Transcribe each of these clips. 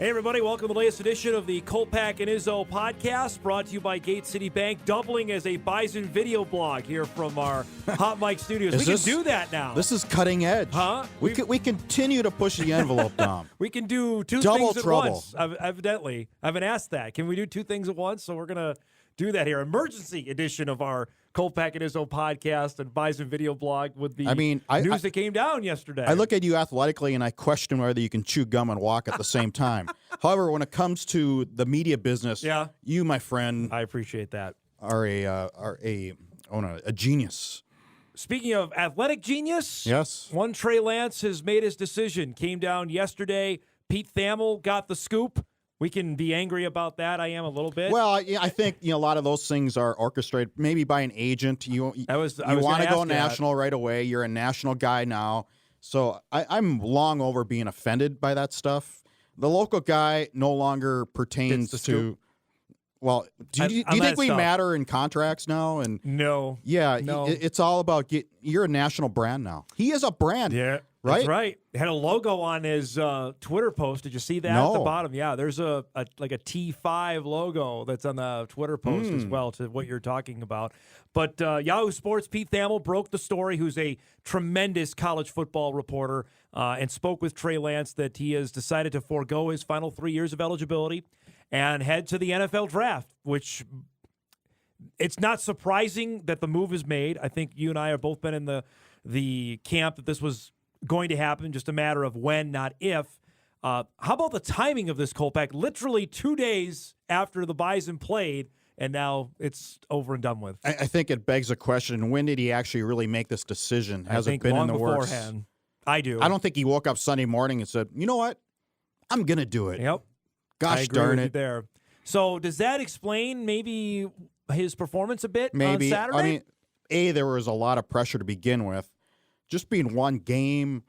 Hey, everybody. Welcome to the latest edition of the Kolpack and Izzo podcast, brought to you by Gate City Bank, doubling as a Bison video blog here from our Hot Mic studios. We can do that now. This is cutting edge. Huh? We continue to push the envelope, Dom. We can do two Double things trouble. at once. Evidently. I haven't asked that. Can we do two things at once? So we're going to do that here. Emergency edition of our Kolpack and Izzo podcast and Bison video blog with the news that came down yesterday. I look at you athletically, and I question whether you can chew gum and walk at the same time. However, when it comes to the media business, you, my friend, I appreciate that, are a genius. Speaking of athletic genius, yes, one Trey Lance has made his decision. Came down yesterday. Pete Thamel got the scoop. We can be angry about that. I am a little bit. Well, I think a lot of those things are orchestrated maybe by an agent. You want to go national right away. You're a national guy now. So I'm long over being offended by that stuff. The local guy no longer pertains to. Well, do you think we matter in contracts now? And no. Yeah, no. It's all about you're a national brand now. He is a brand. Yeah. Right? That's right. It had a logo on his Twitter post. Did you see that at the bottom? Yeah, there's a T5 logo that's on the Twitter post as well to what you're talking about. But Yahoo Sports Pete Thamel broke the story, who's a tremendous college football reporter, and spoke with Trey Lance that he has decided to forego his final 3 years of eligibility and head to the NFL draft, which it's not surprising that the move is made. I think you and I have both been in the camp that this was going to happen, just a matter of when, not if. How about the timing of this, Kolpack? Literally 2 days after the Bison played, and now it's over and done with. I think it begs a question, when did he actually really make this decision? Has it been in the works? Beforehand. I do. I don't think he woke up Sunday morning and said, you know what? I'm going to do it. Yep. Gosh darn it. There. So does that explain maybe his performance a bit on Saturday? I mean, there was a lot of pressure to begin with. Just being one game,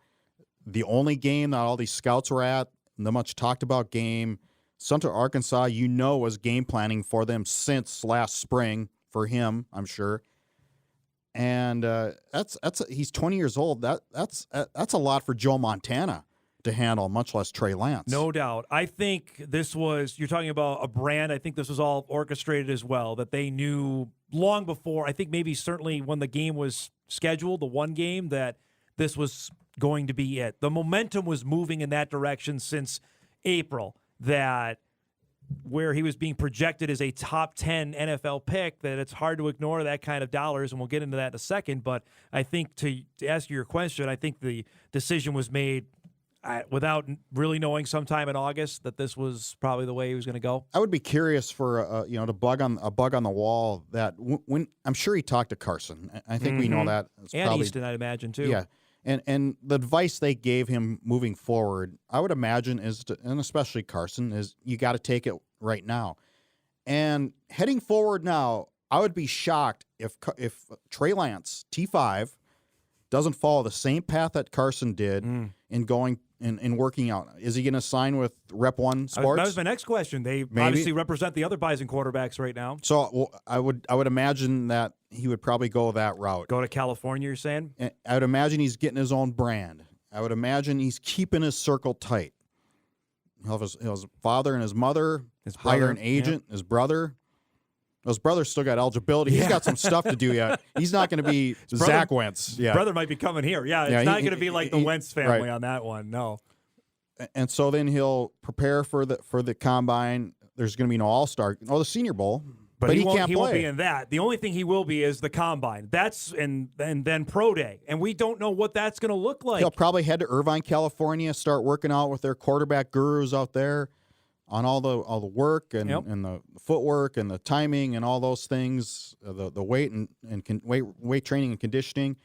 the only game that all these scouts were at, the much talked about game. Central Arkansas, was game planning for them since last spring for him, I'm sure. And he's 20 years old. That's a lot for Joe Montana to handle, much less Trey Lance. No doubt. I think you're talking about a brand. I think this was all orchestrated as well, that they knew long before. I think maybe certainly when the game was scheduled, the one game, that this was going to be it. The momentum was moving in that direction since April, that where he was being projected as a top 10 NFL pick, that it's hard to ignore that kind of dollars, and we'll get into that in a second. But I think to ask you your question, I think the decision was made without really knowing sometime in August that this was probably the way he was going to go. I would be curious for a bug on the wall that when I'm sure he talked to Carson. I think we know that. It's and Easton, I'd imagine too. Yeah, and the advice they gave him moving forward, I would imagine and especially Carson, is you got to take it right now. And heading forward now, I would be shocked if Trey Lance T5 doesn't follow the same path that Carson did in going and working out. Is he going to sign with Rep 1 Sports? That was my next question. They obviously represent the other Bison quarterbacks right now. So I would imagine that he would probably go that route. Go to California, you're saying? I would imagine he's getting his own brand. I would imagine he's keeping his circle tight. He'll have his father and his mother, hire an agent, his brother. His brother's still got eligibility. He's got some stuff to do yet. He's not going to be Zach Wentz. Yeah, brother might be coming here. Yeah, it's not going to be like the Wentz family on that one. No. And so then he'll prepare for the combine. There's going to be no All-Star, the Senior Bowl, but he can't play. He won't be in that. The only thing he will be is the combine. That's and then pro day, and we don't know what that's going to look like. He'll probably head to Irvine, California, start working out with their quarterback gurus out there on all the work and the footwork and the timing and all those things, the weight and weight training and conditioning.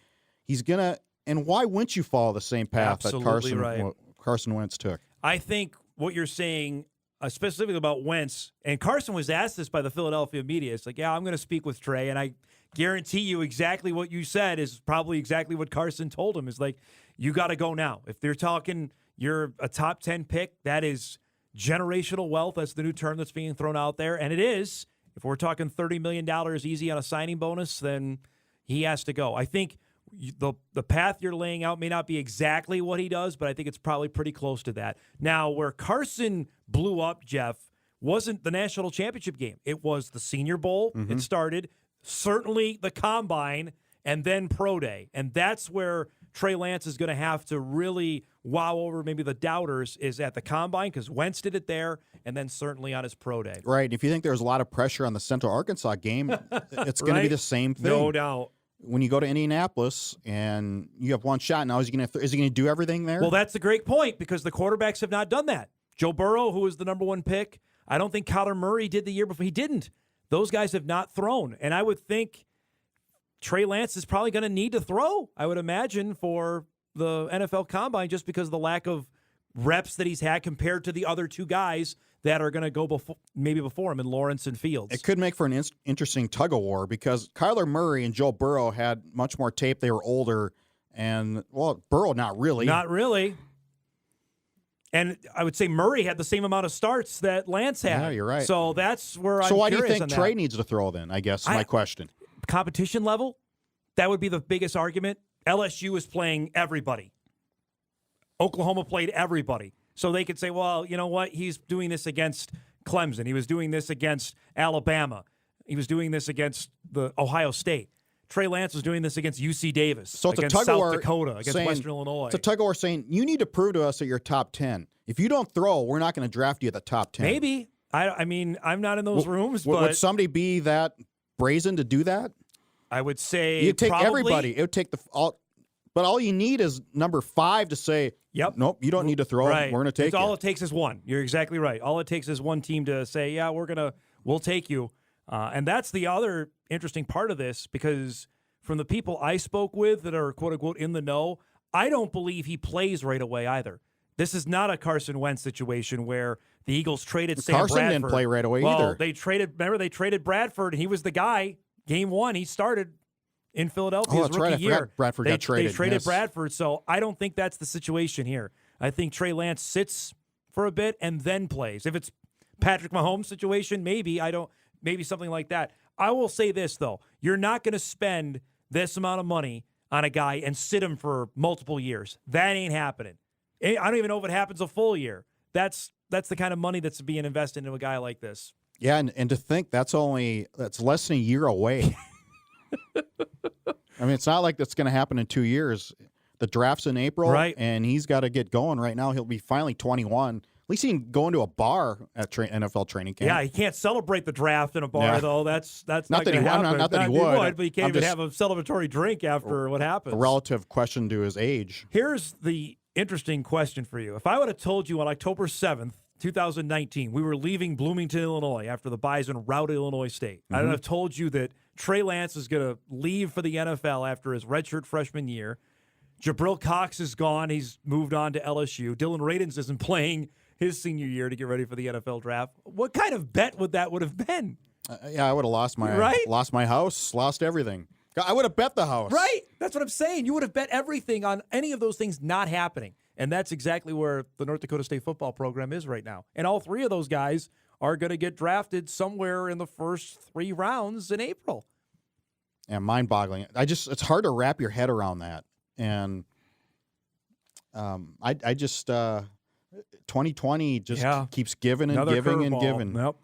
He's gonna. And why wouldn't you follow the same path that Carson Wentz took? I think what you're saying, specifically about Wentz, and Carson was asked this by the Philadelphia media. It's like, yeah, I'm going to speak with Trey, and I guarantee you exactly what you said is probably exactly what Carson told him. Is like, you got to go now. If they're talking, you're a top 10 pick, that is generational wealth. That's the new term that's being thrown out there, and it is. If we're talking $30 million easy on a signing bonus, then he has to go. I think the path you're laying out may not be exactly what he does, but I think it's probably pretty close to that. Now, where Carson blew up, Jeff, wasn't the national championship game. It was the Senior Bowl. Mm-hmm. It started, certainly the Combine, and then Pro Day. And that's where Trey Lance is going to have to really wow over maybe the doubters is at the Combine, because Wentz did it there, and then certainly on his Pro Day. Right. If you think there's a lot of pressure on the Central Arkansas game, it's going to be the same thing. No doubt. When you go to Indianapolis and you have one shot, now is he going to do everything there? Well, that's a great point, because the quarterbacks have not done that. Joe Burrow, who was the number one pick, I don't think Kyler Murray did the year before. He didn't. Those guys have not thrown. And I would think Trey Lance is probably going to need to throw, I would imagine, for the NFL Combine, just because of the lack of reps that he's had compared to the other two guys that are going to go before him in Lawrence and Fields. It could make for an interesting tug-of-war, because Kyler Murray and Joe Burrow had much more tape. They were older. And, well, Burrow, not really. Not really. And I would say Murray had the same amount of starts that Lance had. Yeah, you're right. So that's where I'm So why do you curious think Trey needs to throw then, I guess, my question. Competition level, that would be the biggest argument. LSU is playing everybody. Oklahoma played everybody. So they could say, well, you know what? He's doing this against Clemson. He was doing this against Alabama. He was doing this against the Ohio State. Trey Lance was doing this against UC Davis, so it's against a South Dakota, against Western Illinois. It's a tug-of-war saying, you need to prove to us that you're top 10. If you don't throw, we're not going to draft you at the top 10. Maybe. I mean, I'm not in those rooms, but would somebody be that brazen to do that? I would say you'd take probably everybody. It would take but all you need is number 5 to say, yep, nope, you don't need to throw. Right. We're going to take All it takes is one. You're exactly right. All it takes is one team to say, yeah, we'll take you. And that's the other interesting part of this, because from the people I spoke with that are quote unquote in the know, I don't believe he plays right away either. This is not a Carson Wentz situation where the Eagles traded Sam Carson Bradford. didn't play right away either. either. They traded Bradford, and he was the guy. Game 1, he started in Philadelphia his rookie year. Bradford got traded. They traded yes. Bradford, so I don't think that's the situation here. I think Trey Lance sits for a bit and then plays. If it's Patrick Mahomes situation, maybe something like that. I will say this, though. You're not going to spend this amount of money on a guy and sit him for multiple years. That ain't happening. I don't even know if it happens a full year. That's the kind of money that's being invested into a guy like this. Yeah, and to think that's less than a year away. I mean, it's not like that's going to happen in 2 years. The draft's in April, right? And he's got to get going right now. He'll be finally 21. At least he can go into a bar at NFL training camp. Yeah, he can't celebrate the draft in a bar, though. That's not that going to happen. Not that he would. But he can't even have a celebratory drink after what happens. A relative question to his age. Here's the interesting question for you. If I would have told you on October 7th, 2019, we were leaving Bloomington, Illinois after the Bison routed Illinois State, I would have told you that Trey Lance is going to leave for the NFL after his redshirt freshman year. Jabril Cox is gone. He's moved on to LSU. Dylan Radins isn't playing his senior year to get ready for the NFL draft. What kind of bet would that have been? Yeah, I would have lost my house, lost everything. I would have bet the house. Right. That's what I'm saying. You would have bet everything on any of those things not happening. And that's exactly where the North Dakota State football program is right now. And all 3 of those guys are going to get drafted somewhere in the first 3 rounds in April. And mind-boggling. It's hard to wrap your head around that. And I just 2020 just keeps giving and Another giving and curveball. giving. Nope.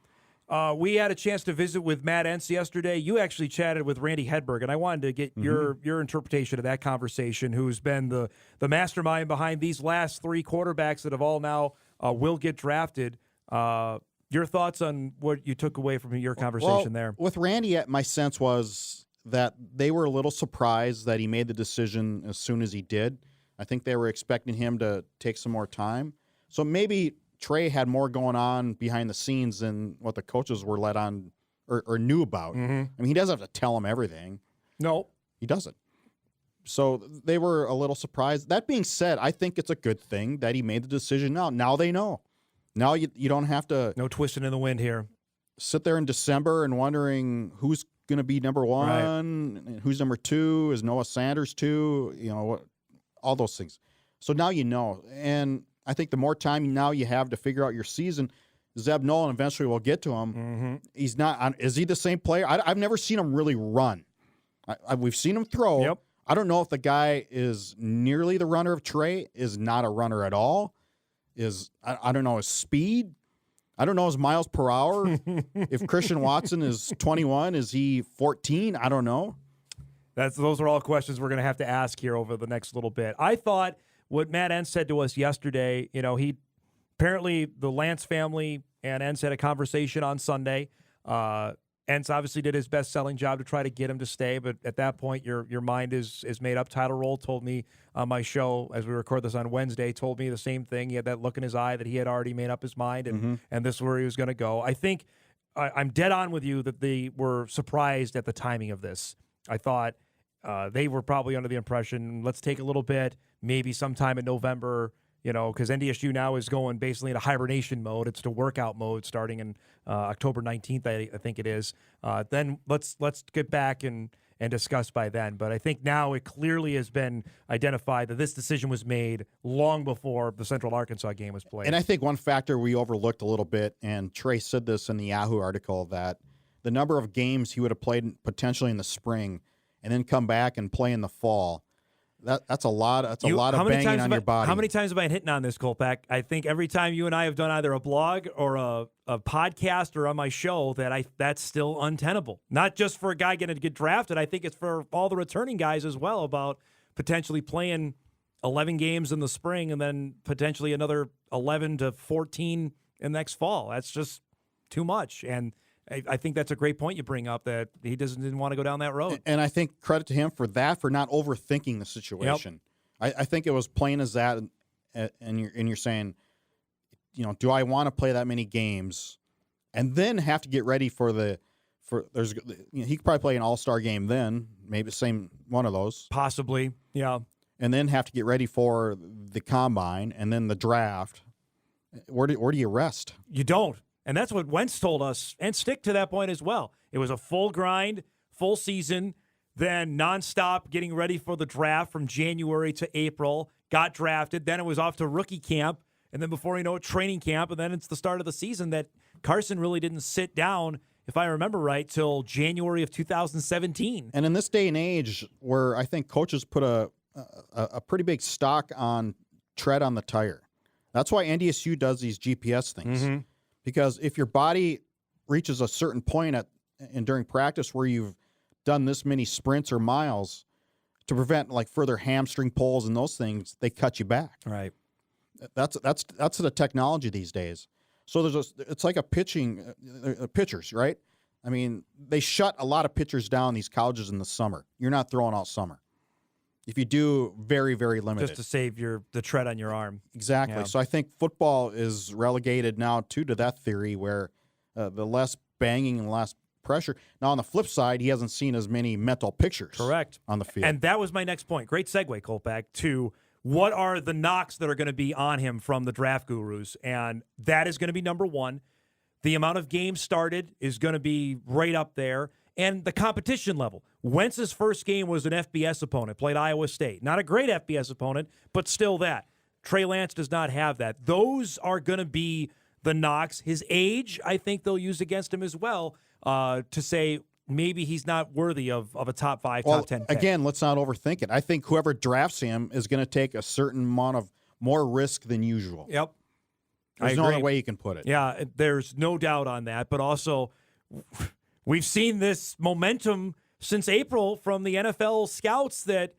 We had a chance to visit with Matt Entz yesterday. You actually chatted with Randy Hedberg, and I wanted to get your interpretation of that conversation, who's been the mastermind behind these last 3 quarterbacks that have all now will get drafted. Your thoughts on what you took away from your conversation there? With Randy, my sense was that they were a little surprised that he made the decision as soon as he did. I think they were expecting him to take some more time. So maybe Trey had more going on behind the scenes than what the coaches were let on or knew about. I mean, he doesn't have to tell them everything. No. He doesn't. So they were a little surprised. That being said, I think it's a good thing that he made the decision now. Now they know. Now you don't have to... No twisting in the wind here. Sit there in December and wondering who's going to be number 1, and who's number 2, is Noah Sanders 2, all those things. So now you know. And I think the more time now you have to figure out your season, Zeb Noland eventually will get to him. He's not. Is he the same player? I've never seen him really run. We've seen him throw. Yep. I don't know if the guy is nearly the runner of Trey, is not a runner at all, I don't know his speed. I don't know his miles per hour. If Christian Watson is 21, is he 14? I don't know. Those are all questions we're going to have to ask here over the next little bit. I thought what Matt Entz said to us yesterday, he apparently the Lance family and Entz had a conversation on Sunday. Entz obviously did his best-selling job to try to get him to stay, but at that point, your mind is made up. Tyler Roll told me on my show, as we record this on Wednesday, told me the same thing. He had that look in his eye that he had already made up his mind, and this is where he was going to go. I think I'm dead on with you that they were surprised at the timing of this. I thought they were probably under the impression, let's take a little bit, maybe sometime in November, because NDSU now is going basically into hibernation mode. It's to workout mode starting in October 19th, I think it is. Then let's get back and discuss by then. But I think now it clearly has been identified that this decision was made long before the Central Arkansas game was played. And I think one factor we overlooked a little bit, and Trey said this in the Yahoo article, that the number of games he would have played potentially in the spring and then come back and play in the fall. That's a lot. That's a lot of banging on your body. How many times have I been hitting on this, Kolpack? I think every time you and I have done either a blog or a podcast or on my show that's still untenable. Not just for a guy getting to get drafted. I think it's for all the returning guys as well, about potentially playing 11 games in the spring and then potentially another 11 to 14 in next fall. That's just too much. And I think that's a great point you bring up, that he didn't want to go down that road. And I think credit to him for that, for not overthinking the situation. Yep. I think it was plain as that, and you're saying, do I want to play that many games and then have to get ready he could probably play an all-star game then, maybe the same one of those. Possibly, yeah. And then have to get ready for the combine and then the draft. Where do you rest? You don't. And that's what Wentz told us, and stick to that point as well. It was a full grind, full season, then nonstop getting ready for the draft from January to April, got drafted, then it was off to rookie camp, and then before you know it, training camp, and then it's the start of the season that Carson really didn't sit down, if I remember right, till January of 2017. And in this day and age where I think coaches put a pretty big stock on tread on the tire, that's why NDSU does these GPS things. Mm-hmm. Because if your body reaches a certain point during practice where you've done this many sprints or miles, to prevent like further hamstring pulls and those things, they cut you back. Right. That's the technology these days. So it's like pitchers, right? I mean, they shut a lot of pitchers down, these colleges, in the summer. You're not throwing all summer. If you do, very, very limited. Just to save the tread on your arm. Exactly. Yeah. So I think football is relegated now, too, to that theory where the less banging and less pressure. Now, on the flip side, he hasn't seen as many mental pictures. Correct. On the field. And that was my next point. Great segue, Kolpack, to what are the knocks that are going to be on him from the draft gurus. And that is going to be number one. The amount of games started is going to be right up there. And the competition level. Wentz's first game was an FBS opponent, played Iowa State. Not a great FBS opponent, but still that. Trey Lance does not have that. Those are going to be the knocks. His age, I think they'll use against him as well to say maybe he's not worthy of a top 5, top 10 pick. Again, let's not overthink it. I think whoever drafts him is going to take a certain amount of more risk than usual. Yep. There's no other way you can put it. Yeah, there's no doubt on that. But also, we've seen this momentum since April from the NFL scouts that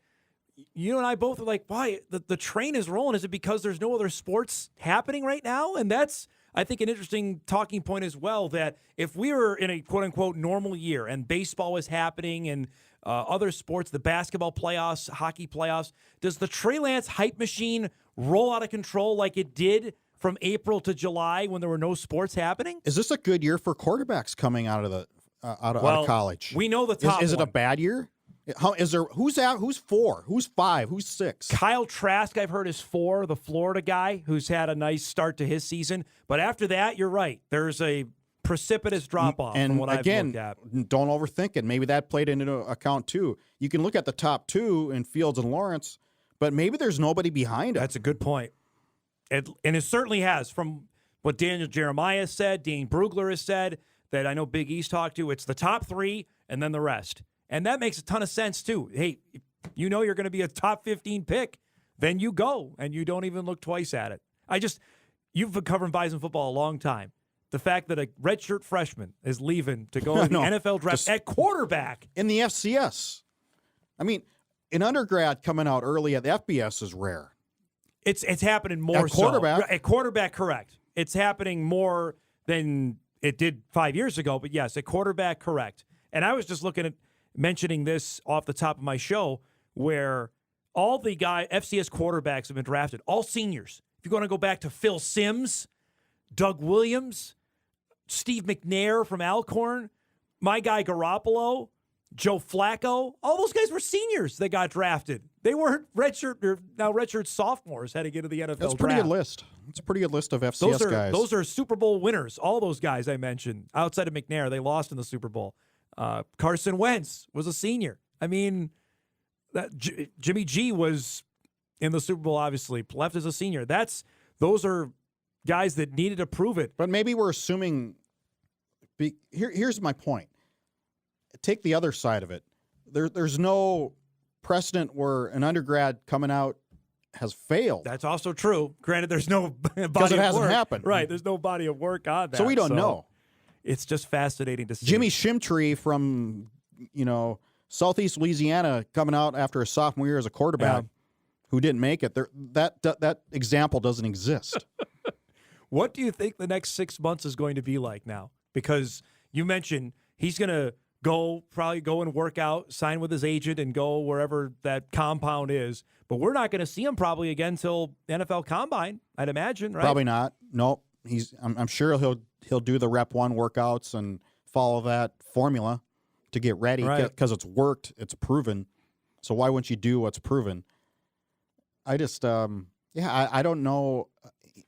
you and I both are like, why? The train is rolling. Is it because there's no other sports happening right now? And that's, I think, an interesting talking point as well, that if we were in a quote-unquote normal year and baseball was happening and other sports, the basketball playoffs, hockey playoffs, does the Trey Lance hype machine roll out of control like it did from April to July when there were no sports happening? Is this a good year for quarterbacks coming out of out of college? We know the top Is it one. a bad year? Who's out? Who's 4? Who's 5? Who's 6? Kyle Trask, I've heard, is 4, the Florida guy who's had a nice start to his season. But after that, you're right. There's a precipitous drop-off from what I've looked at. Don't overthink it. Maybe that played into account, too. You can look at the top 2 in Fields and Lawrence, but maybe there's nobody behind him. That's a good point. And it certainly has. From what Daniel Jeremiah said, Dane Brugler has said, that I know Big East talked to, it's the top 3 and then the rest. And that makes a ton of sense, too. Hey, You know you're going to be a top 15 pick. Then you go, and you don't even look twice at it. You've been covering Bison football a long time. The fact that a redshirt freshman is leaving to go to the NFL draft at quarterback. In the FCS. I mean, an undergrad coming out early at the FBS is rare. It's happening more at quarterback. So. At quarterback, correct. It's happening more than it did 5 years ago, but yes, at quarterback, correct. And I was just mentioning this off the top of my show where all the FCS quarterbacks have been drafted, all seniors. If you're going to go back to Phil Simms, Doug Williams, Steve McNair from Alcorn, my guy Garoppolo, Joe Flacco, all those guys were seniors that got drafted. They weren't redshirt sophomores heading into the NFL draft. That's a pretty good list. It's a pretty good list of FCS guys. Those are Super Bowl winners. All those guys I mentioned, outside of McNair, they lost in the Super Bowl. Carson Wentz was a senior. I mean, Jimmy G was in the Super Bowl, obviously. Left as a senior. Those are guys that needed to prove it. But maybe we're assuming here's my point. Take the other side of it. There's no precedent where an undergrad coming out has failed. That's also true. Granted, there's no body of work. Because it hasn't happened. Right, there's no body of work on that. So we don't know. It's just fascinating to see. Jimmy Shimtree from, Southeast Louisiana coming out after a sophomore year as a quarterback who didn't make it. That example doesn't exist. What do you think the next 6 months is going to be like now? Because you mentioned he's going to probably go and work out, sign with his agent, and go wherever that compound is. But we're not going to see him probably again until NFL Combine, I'd imagine, right? Probably not. Nope. I'm sure he'll do the Rep 1 workouts and follow that formula to get ready because it's worked, it's proven. So why wouldn't you do what's proven? I just, I don't know.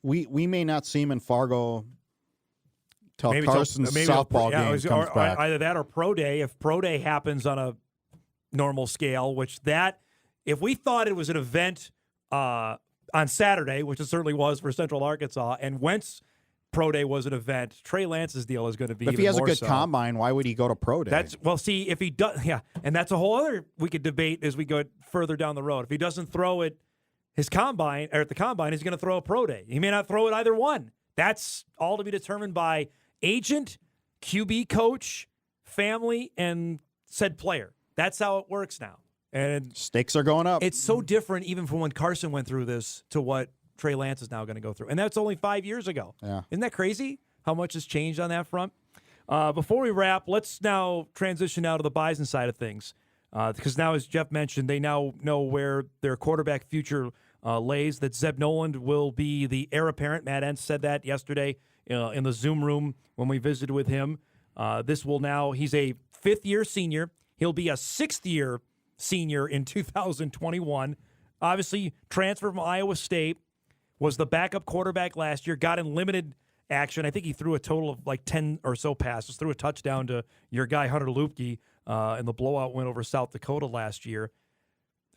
We may not see him in Fargo till Carson's softball game comes back. Either that or Pro Day. If Pro Day happens on a normal scale, if we thought it was an event on Saturday, which it certainly was for Central Arkansas, and Wentz Pro Day was an event, Trey Lance's deal is going to be if he has a good combine, why would he go to Pro Day? If he does, and that's a whole other we could debate as we go further down the road. If he doesn't throw it at the combine, he's going to throw a Pro Day. He may not throw it either one. That's all to be determined by agent, QB coach, family, and said player. That's how it works now. And stakes are going up. It's so different even from when Carson went through this to what Trey Lance is now going to go through. And that's only 5 years ago. Yeah. Isn't that crazy how much has changed on that front? Before we wrap, let's now transition now to the Bison side of things. Because now, as Jeff mentioned, they now know where their quarterback future lays, that Zeb Noland will be the heir apparent. Matt Entz said that yesterday in the Zoom room when we visited with him. He's a fifth-year senior. He'll be a sixth-year senior in 2021. Obviously, transfer from Iowa State, was the backup quarterback last year, got in limited action. I think he threw a total of like 10 or so passes, threw a touchdown to your guy Hunter Lupke in the blowout win over South Dakota last year.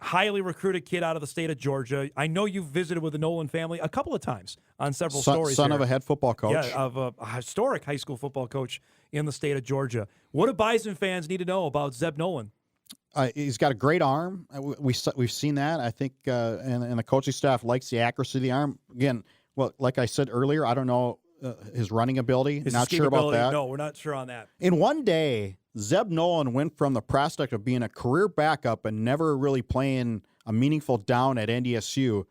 Highly recruited kid out of the state of Georgia. I know you've visited with the Noland family a couple of times on several stories. Son of a head football coach. Yeah, of a historic high school football coach in the state of Georgia. What do Bison fans need to know about Zeb Noland? He's got a great arm. We've seen that. I think, and the coaching staff likes the accuracy of the arm. Again, well, like I said earlier, I don't know his running ability. Not sure about that. No, we're not sure on that. In one day, Zeb Noland went from the prospect of being a career backup and never really playing a meaningful down at NDSU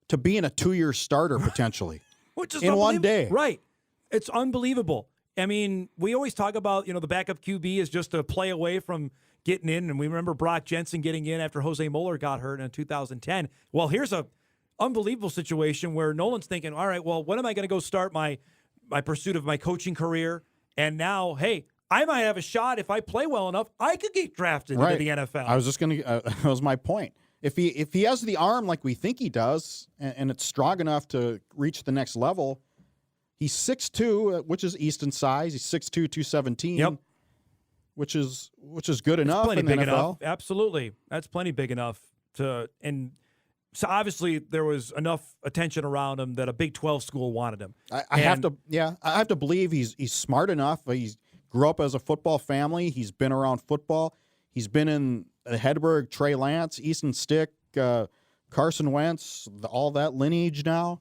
to being a 2-year starter potentially. Which is in one day. Right. It's unbelievable. I mean, we always talk about, the backup QB is just a play away from getting in, and we remember Brock Jensen getting in after Jose Mueller got hurt in 2010. Well, here's a unbelievable situation where Noland's thinking, all right, well, when am I going to go start my pursuit of my coaching career? And now, hey, I might have a shot if I play well enough. I could get drafted into the NFL. I was just going to. That was my point. If he has the arm like we think he does, and it's strong enough to reach the next level, he's 6'2", which is Easton size. He's 6'2", 217. Yep. Which is good enough plenty in the big NFL. Enough. Absolutely, that's plenty big enough to. And so obviously there was enough attention around him that a Big 12 school wanted him. I have to believe he's smart enough. He grew up as a football family. He's been around football. He's been in Hedberg, Trey Lance, Easton Stick, Carson Wentz, all that lineage now.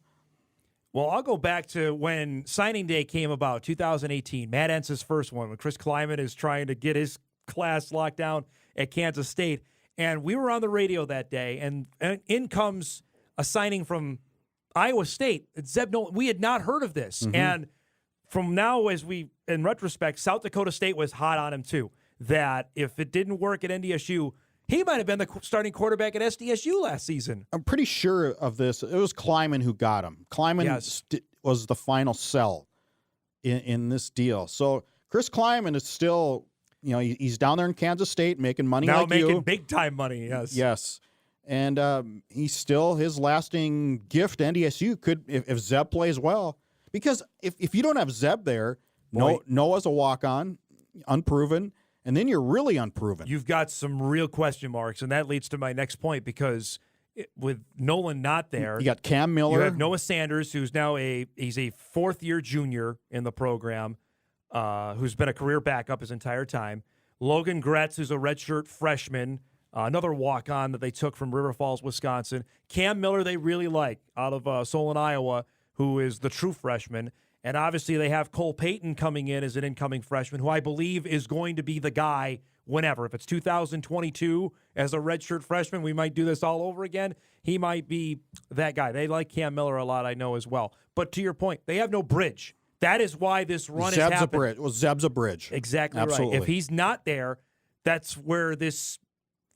Well, I'll go back to when signing day came about, 2018. Matt Entz's first one, when Chris Kleiman is trying to get his class locked down at Kansas State. And we were on the radio that day, and in comes a signing from Iowa State. It's Zeb Noland. We had not heard of this. Mm-hmm. And from now, as we, in retrospect, South Dakota State was hot on him too. That if it didn't work at NDSU, he might have been the starting quarterback at SDSU last season. I'm pretty sure of this. It was Kleiman who got him. Kleiman was the final sell in this deal. So Chris Kleiman is still, he's down there in Kansas State making money now like making big-time money, yes. Yes. And he's still, his lasting gift to NDSU could, if Zeb plays well. Because if you don't have Zeb there, Noah's a walk-on, unproven, and then you're really unproven. You've got some real question marks, and that leads to my next point because with Noland not there, you got Cam Miller. You have Noah Sanders, who's now he's a fourth-year junior in the program, who's been a career backup his entire time. Logan Gretz, who's a redshirt freshman, another walk-on that they took from River Falls, Wisconsin. Cam Miller they really like out of Solon, Iowa, who is the true freshman. And obviously they have Cole Payton coming in as an incoming freshman, who I believe is going to be the guy whenever. If it's 2022 as a redshirt freshman, we might do this all over again. He might be that guy. They like Cam Miller a lot, I know as well. But to your point, they have no bridge. That is why this run has happened. A bridge. Well, Zeb's a bridge. Exactly Absolutely. Right. If he's not there, that's where this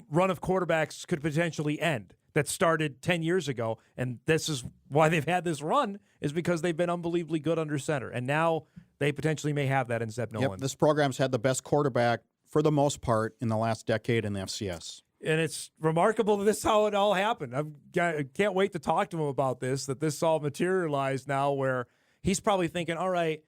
run of quarterbacks could potentially end. That started 10 years ago, and this is why they've had this run, is because they've been unbelievably good under center. And now they potentially may have that in Zeb Noland. Yep, this program's had the best quarterback, for the most part, in the last decade in the FCS. And it's remarkable that this is how it all happened. I can't wait to talk to him about this, that this all materialized now where he's probably thinking, all right,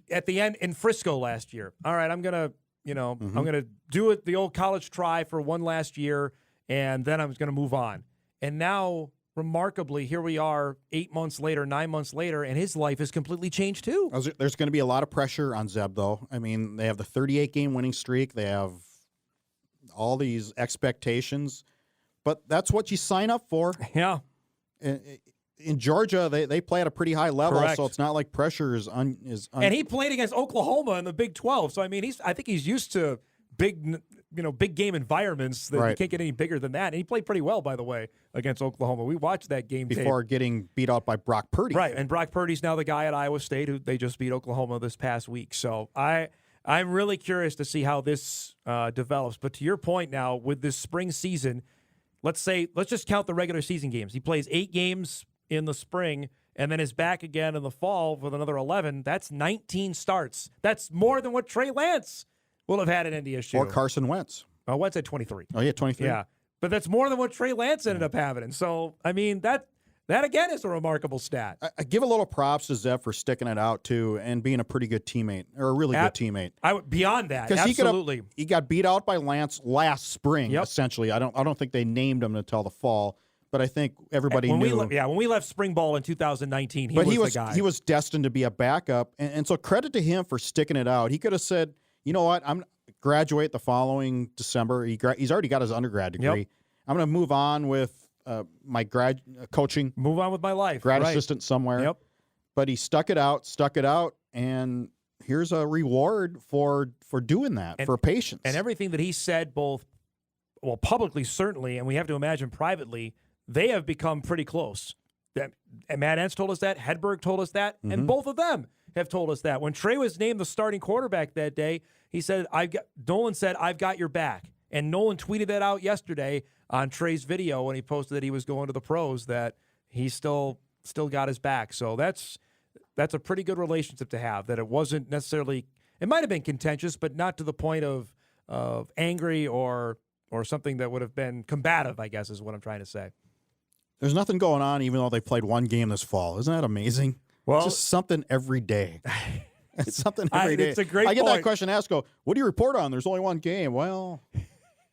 at the end in Frisco last year, all right, I'm going to, I'm going to do it the old college try for one last year, and then I'm going to move on. And now, remarkably, here we are 8 months later, 9 months later, and his life has completely changed too. There's going to be a lot of pressure on Zeb, though. I mean, they have the 38-game winning streak. They have all these expectations. But that's what you sign up for. Yeah. In Georgia, they play at a pretty high level, Correct. So it's not like pressure is And he played against Oklahoma in the Big 12. So, I mean, I think he's used to big game environments that you can't get any bigger than that. And he played pretty well, by the way, against Oklahoma. We watched that game before getting beat out by Brock Purdy. Right, and Brock Purdy's now the guy at Iowa State who they just beat Oklahoma this past week. So I'm really curious to see how this develops. But to your point now, with this spring season, let's just count the regular season games. He plays 8 games in the spring and then is back again in the fall with another 11. That's 19 starts. That's more than what Trey Lance will have had at NDSU. Or Carson Wentz. Oh, Wentz at 23. Oh, yeah, 23. Yeah, but that's more than what Trey Lance ended up having. And so, I mean, that again is a remarkable stat. I give a little props to Zeb for sticking it out, too, and being a pretty good teammate, or a really good teammate. Beyond that, absolutely. He got beat out by Lance last spring, essentially. I don't think they named him until the fall, but I think everybody knew. When we left spring ball in 2019, he was the guy. He was destined to be a backup, and so credit to him for sticking it out. He could have said, you know what, I'm graduate the following December. He's already got his undergrad degree. Yep. I'm going to move on with my coaching. Move on with my life. Grad assistant somewhere. Yep. But he stuck it out, and here's a reward for doing that, for patience. And everything that he said, publicly certainly, and we have to imagine privately, they have become pretty close. And Matt Entz told us that. Hedberg told us that. Mm-hmm. And both of them have told us that. When Trey was named the starting quarterback that day, he said, Noland said, I've got your back. And Noland tweeted that out yesterday on Trey's video when he posted that he was going to the pros, that he still got his back. So that's a pretty good relationship to have, that it wasn't necessarily, it might have been contentious, but not to the point of angry or something that would have been combative, I guess is what I'm trying to say. There's nothing going on, even though they played one game this fall. Isn't that amazing? Well, it's just something every day. It's something every day. It's a great I get point. that question asked, what do you report on? There's only one game. Well,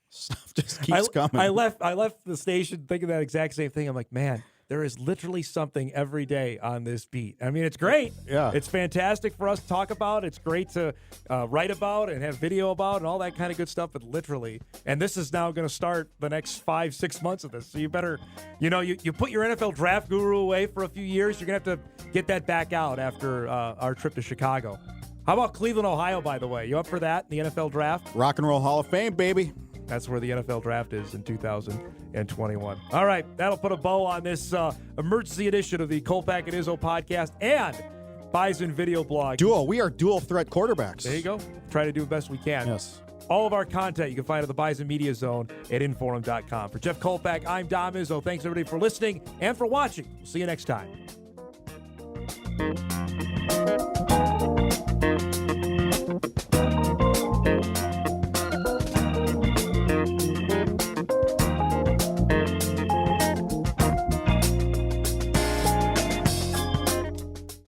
stuff just keeps coming. I left the station thinking that exact same thing. I'm like, man, there is literally something every day on this beat. I mean, it's great. Yeah. It's fantastic for us to talk about. It's great to write about and have video about and all that kind of good stuff, but literally. And this is now going to start the next 5-6 months of this. So you better, you put your NFL draft guru away for a few years. You're going to have to get that back out after our trip to Chicago. How about Cleveland, Ohio, by the way? You up for that, the NFL draft? Rock and Roll Hall of Fame, baby. That's where the NFL draft is in 2021. All right, that'll put a bow on this emergency edition of the Kolpack and Izzo podcast and Bison video blog. We are dual threat quarterbacks. There you go. Try to do the best we can. Yes. All of our content you can find at the Bison Media Zone at Inforum.com. For Jeff Kolpack, I'm Dom Izzo. Thanks, everybody, for listening and for watching. We'll see you next time.